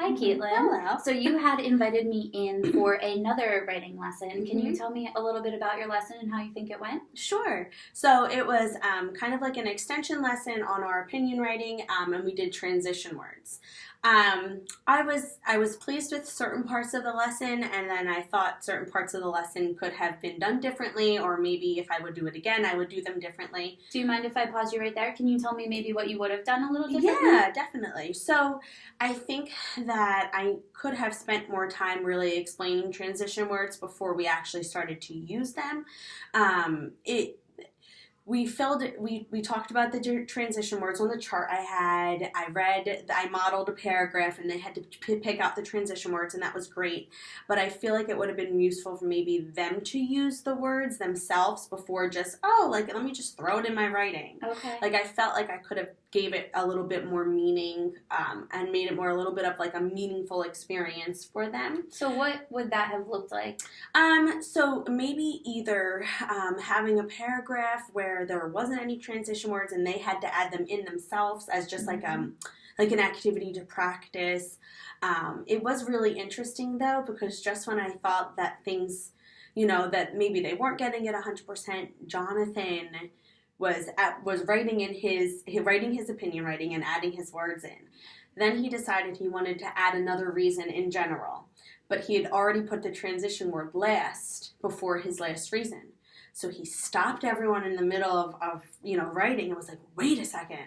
Hi, Caitlin. Hello. So you had invited me in for another writing lesson. Can you Mhm. tell me a little bit about your lesson and how you think it went? Sure. So it was kind of like an extension lesson on our opinion writing, and we did transition words. I was pleased with certain parts of the lesson, and then I thought certain parts of the lesson could have been done differently, or maybe if I would do it again, I would do them differently. Do you mind if I pause you right there? Can you tell me maybe what you would have done a little differently? Yeah, definitely. So I think that I could have spent more time really explaining transition words before we actually started to use them. It we filled it, we talked about the transition words on the chart I modeled a paragraph and they had to pick out the transition words, and that was great, but I feel like it would have been useful for maybe them to use the words themselves before just let me just throw it in my writing. Okay. Like I felt like I could have gave it a little bit more meaning, and made it more a little bit of like a meaningful experience for them. So what would that have looked like? So maybe either having a paragraph where there wasn't any transition words and they had to add them in themselves as just like an activity to practice. It was really interesting though, because just when I thought that things, that maybe they weren't getting it 100%, Jonathan was writing his opinion writing and adding his words in. Then he decided he wanted to add another reason in general, but he had already put the transition word last before his last reason. So he stopped everyone in the middle of writing and was like, wait a second,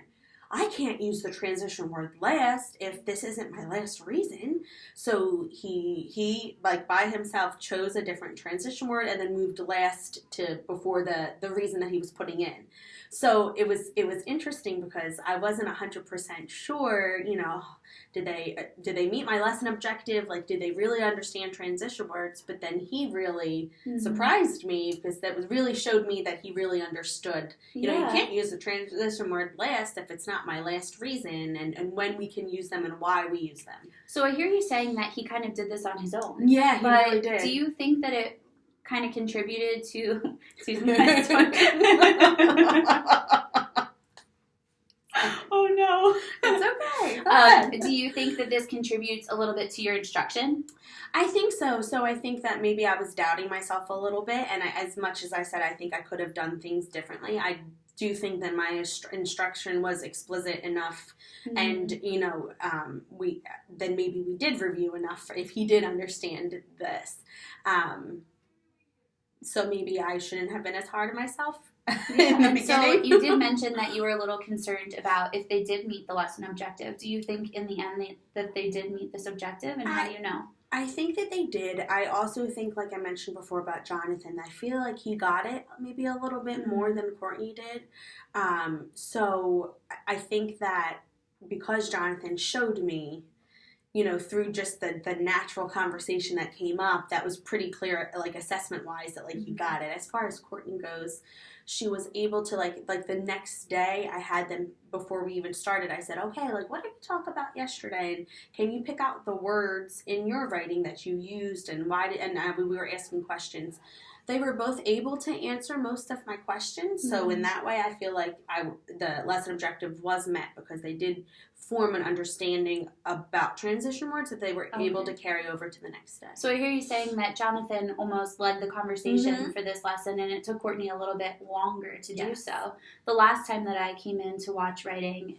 I can't use the transition word last if this isn't my last reason. So he like by himself chose a different transition word and then moved last to before the reason that he was putting in. So it was interesting because I wasn't 100% sure, did they meet my lesson objective? Like, did they really understand transition words? But then he really surprised me because really showed me that he really understood. You can't use the transition word last if it's not my last reason, and when we can use them and why we use them. So I hear you saying that he kind of did this on his own. Yeah, he really did. Do you think that it kind of contributed to... Excuse me, my Oh no. It's okay. Do you think that this contributes a little bit to your instruction? I think so. So I think that maybe I was doubting myself a little bit, and as much as I said I think I could have done things differently, I do think that my instruction was explicit enough, and then maybe we did review enough if he did understand this. So maybe I shouldn't have been as hard on myself. So you did mention that you were a little concerned about if they did meet the lesson objective. Do you think in the end that they did meet this objective, and how do you know? I think that they did. I also think, like I mentioned before about Jonathan, I feel like he got it maybe a little bit more than Courtney did. So I think that because Jonathan showed me, through just the natural conversation that came up, that was pretty clear, like assessment-wise, that like he got it. As far as Courtney goes, she was able to like the next day I had them, before we even started, I said, okay, like what did we talk about yesterday? And can you pick out the words in your writing that you used and why did, and we were asking questions. They were both able to answer most of my questions. So in that way, I feel like the lesson objective was met because they did form an understanding about transition words that they were able to carry over to the next day. So I hear you saying that Jonathan almost led the conversation for this lesson, and it took Courtney a little bit longer to do so. The last time that I came in to watch writing,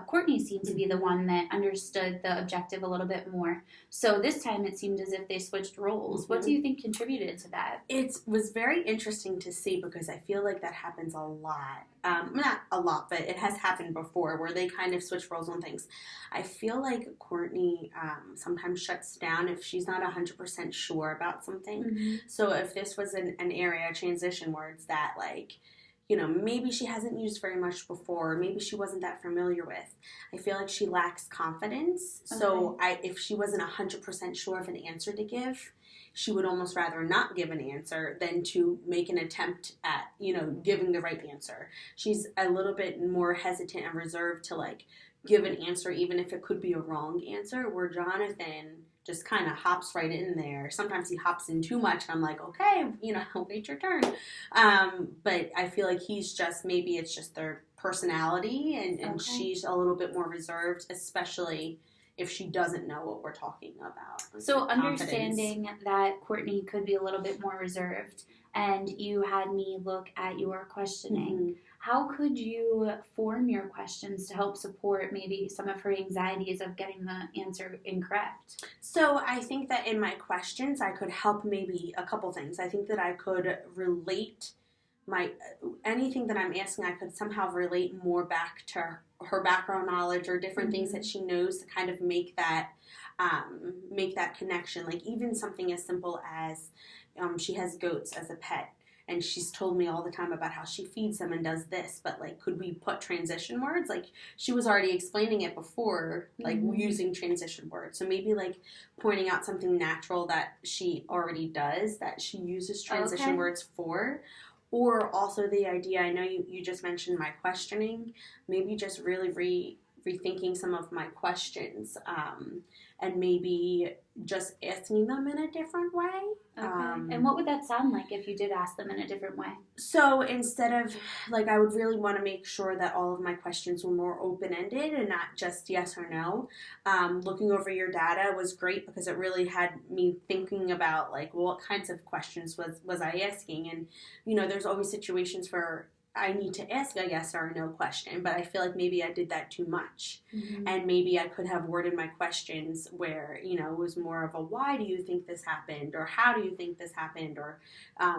Courtney seemed to be the one that understood the objective a little bit more. So this time it seemed as if they switched roles. What do you think contributed to that? It was very interesting to see because I feel like that happens a lot. Not a lot, but it has happened before where they kind of switch roles on things. I feel like Courtney sometimes shuts down if she's not 100% sure about something. So if this was an area, transition words that maybe she hasn't used very much before, maybe she wasn't that familiar with, I feel like she lacks confidence. So if she wasn't 100% sure of an answer to give, she would almost rather not give an answer than to make an attempt at, giving the right answer. She's a little bit more hesitant and reserved to, give an answer even if it could be a wrong answer, where Jonathan just kind of hops right in there. Sometimes he hops in too much, and I'm like, okay, wait your turn. But I feel like maybe it's just their personality, and she's a little bit more reserved, especially if she doesn't know what we're talking about. So understanding that Courtney could be a little bit more reserved, and you had me look at your questioning, how could you form your questions to help support maybe some of her anxieties of getting the answer incorrect? So I think that in my questions, I could help maybe a couple things. I think that I could relate anything that I'm asking, I could somehow relate more back to her background knowledge or different things that she knows to kind of make that connection. Like even something as simple as she has goats as a pet, and she's told me all the time about how she feeds them and does this, but like, could we put transition words? Like she was already explaining it before, like using transition words. So maybe like pointing out something natural that she already does that she uses transition words for. Or also the idea, I know you just mentioned my questioning, maybe just really rethinking some of my questions, and maybe just asking them in a different way. Okay. And what would that sound like if you did ask them in a different way? So instead of, like, I would really want to make sure that all of my questions were more open-ended and not just yes or no. Looking over your data was great because it really had me thinking about, like, well, what kinds of questions was I asking? And, you know, there's always situations where I need to ask a yes or a no question, but I feel like maybe I did that too much. And maybe I could have worded my questions where, you know, it was more of a why do you think this happened, or how do you think this happened, or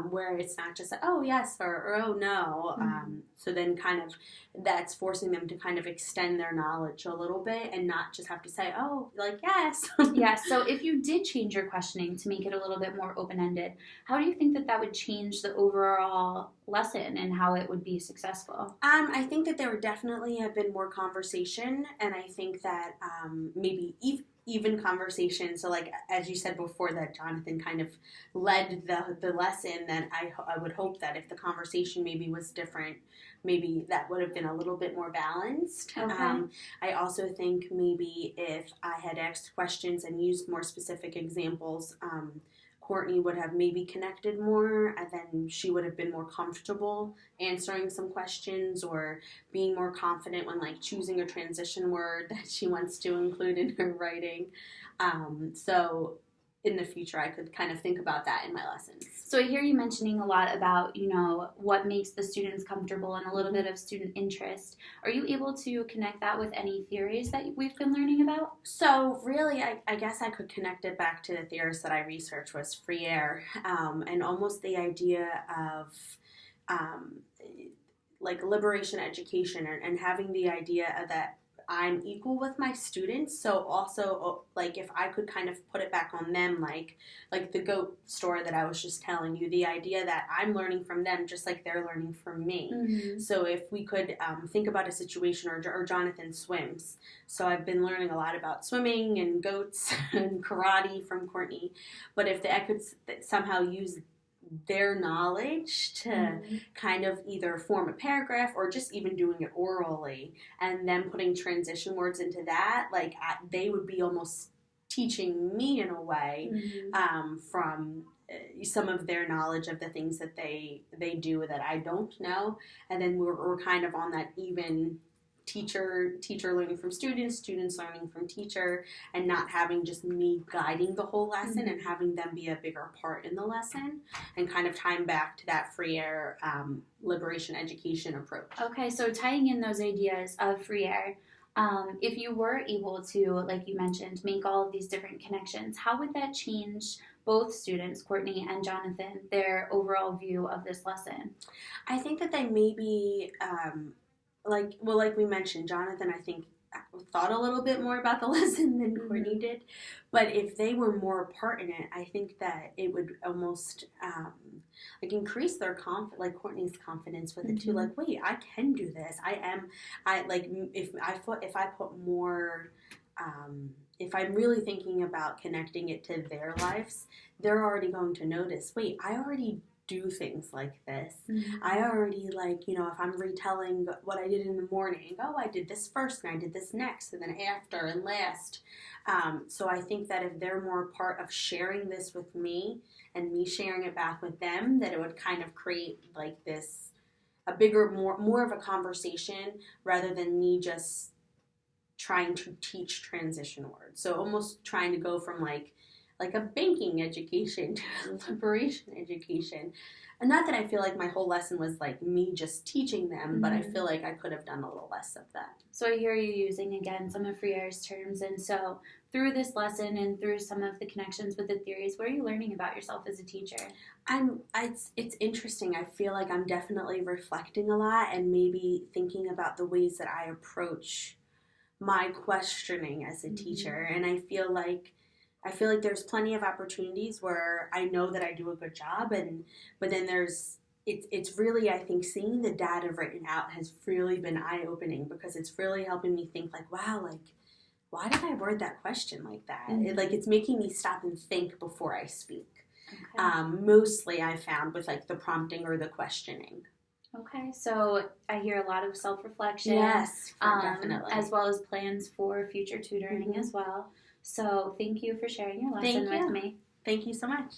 where it's not just a, oh yes or oh no. So then kind of that's forcing them to kind of extend their knowledge a little bit and not just have to say, oh, like, yes. Yeah, so if you did change your questioning to make it a little bit more open-ended, how do you think that would change the overall lesson and how it would be successful? I think that there would definitely have been more conversation, and I think that maybe even conversation. So, like, as you said before, that Jonathan kind of led the lesson, then I would hope that if the conversation maybe was different, maybe that would have been a little bit more balanced. Okay. I also think maybe if I had asked questions and used more specific examples, Courtney would have maybe connected more, and then she would have been more comfortable answering some questions or being more confident when, like, choosing a transition word that she wants to include in her writing. So in the future, I could kind of think about that in my lessons. So I hear you mentioning a lot about, you know, what makes the students comfortable and a little bit of student interest. Are you able to connect that with any theories that we've been learning about? So really, I guess I could connect it back to the theorist that I researched was Freire, and almost the idea of like liberation education and having the idea that I'm equal with my students. So also, like, if I could kind of put it back on them, like the goat story that I was just telling you, the idea that I'm learning from them just like they're learning from me. So if we could think about a situation, or Jonathan swims. So I've been learning a lot about swimming and goats and karate from Courtney. But if I could somehow use their knowledge to kind of either form a paragraph or just even doing it orally and then putting transition words into that, like they would be almost teaching me in a way from some of their knowledge of the things that they do that I don't know. And then we're kind of on that even teacher learning from students learning from teacher, and not having just me guiding the whole lesson and having them be a bigger part in the lesson, and kind of tying back to that Freire liberation education approach. Okay, so tying in those ideas of Freire, if you were able to, like you mentioned, make all of these different connections, how would that change both students, Courtney and Jonathan, their overall view of this lesson? I think that they maybe like we mentioned, Jonathan, I think, thought a little bit more about the lesson than Courtney did. But if they were more a part in it, I think that it would almost like increase their like Courtney's confidence with it too. Like, wait, I can do this. If I put more, if I'm really thinking about connecting it to their lives, they're already going to notice, wait, I already do things like this. I already, like, you know, if I'm retelling what I did in the morning, oh, I did this first and I did this next and then after and last. So I think that if they're more a part of sharing this with me and me sharing it back with them, that it would kind of create like this, a bigger, more of a conversation rather than me just trying to teach transition words. So almost trying to go from like a banking education to a liberation education. And not that I feel like my whole lesson was like me just teaching them, but I feel like I could have done a little less of that. So I hear you using, again, some of Freire's terms. And so through this lesson and through some of the connections with the theories, what are you learning about yourself as a teacher? It's interesting. I feel like I'm definitely reflecting a lot and maybe thinking about the ways that I approach my questioning as a teacher. And I feel like there's plenty of opportunities where I know that I do a good job, but then it's really, I think, seeing the data written out has really been eye-opening, because it's really helping me think like, wow, like, why did I word that question like that? It's making me stop and think before I speak. Okay. Mostly I found with like the prompting or the questioning. Okay, so I hear a lot of self-reflection. Yes, definitely. As well as plans for future tutoring as well. So thank you for sharing your lesson with me. Thank you so much.